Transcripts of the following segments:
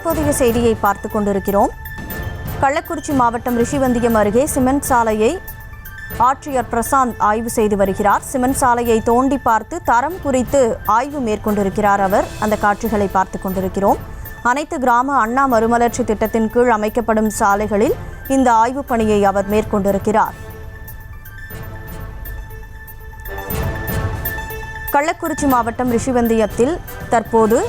தற்போதைய செய்தியை பார்த்து கொண்டிருக்கிறோம். கள்ளக்குறிச்சி மாவட்டம் ரிஷிவந்தியம் அருகே சிமெண்ட் சாலையை ஆட்சியர் பிரசாந்த் ஆய்வு செய்து வருகிறார். சிமெண்ட் சாலையை தோண்டி பார்த்து தரம் குறித்து ஆய்வு மேற்கொண்டிருக்கிறார் அவர். அந்த காட்சிகளை பார்த்து கொண்டிருக்கிறோம். அனைத்து கிராம அண்ணா மறுமலர்ச்சி திட்டத்தின் கீழ் அமைக்கப்படும் சாலைகளில் இந்த ஆய்வு பணியை அவர் மேற்கொண்டிருக்கிறார். கள்ளக்குறிச்சி மாவட்டம் ரிஷிவந்தியத்தில் தற்போது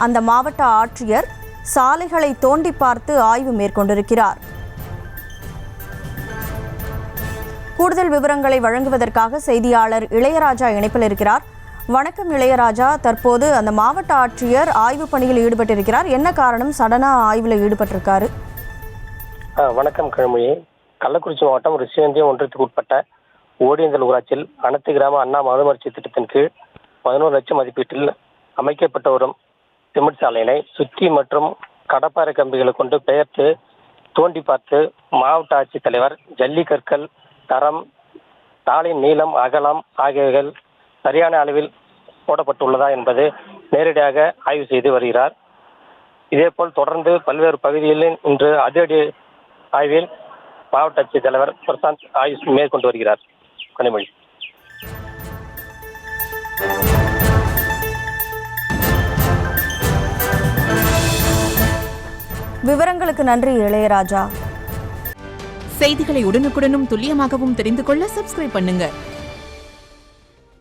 அந்த மாவட்ட ஆட்சியர் சாலைகளை தோண்டி பார்த்து ஆய்வு மேற்கொண்டிருக்கிறார். கூடுதல் விவரங்களை வழங்குவதற்காக செய்தியாளர் இளையராஜா இணைப்பில் இருக்கிறார். வணக்கம் இளையராஜா. தற்போது அந்த மாவட்ட ஆட்சியர் ஆய்வு பணியில் ஈடுபட்டிருக்கிறார். என்ன காரணம் சடனா ஆய்வில் ஈடுபட்டிருக்காரு? வணக்கம் கிழமையே. கள்ளக்குறிச்சி மாவட்டம் ரிஷிவந்தியம் ஒன்றியத்துக்கு உட்பட்ட ஓடியந்தல் ஊராட்சியில் அனைத்து கிராம அண்ணா மறுமலர்ச்சி திட்டத்தின் கீழ் 11 லட்சம் மதிப்பீட்டில் அமைக்கப்பட்டு வரும் சிமெண்ட் சாலையினை சுற்றி மற்றும் கடப்பாறை கம்பிகளை கொண்டு பெயர்த்து தோண்டி பார்த்து மாவட்ட ஆட்சித்தலைவர் ஜல்லிக்கற்கள் தரம், சாலையின் நீளம், அகலம் ஆகியவைகள் சரியான அளவில் போடப்பட்டுள்ளதா என்பது நேரடியாக ஆய்வு செய்து வருகிறார். இதேபோல் தொடர்ந்து பல்வேறு பகுதிகளில் இன்று அதிரடி ஆய்வில் மாவட்ட ஆட்சித்தலைவர் பிரசாந்த் ஆய்வு மேற்கொண்டு வருகிறார். கனிமொழி. விவரங்களுக்கு நன்றி இளையராஜா. செய்திகளை உடனுக்குடனும் துல்லியமாகவும் தெரிந்து கொள்ள சப்ஸ்கிரைப் பண்ணுங்க.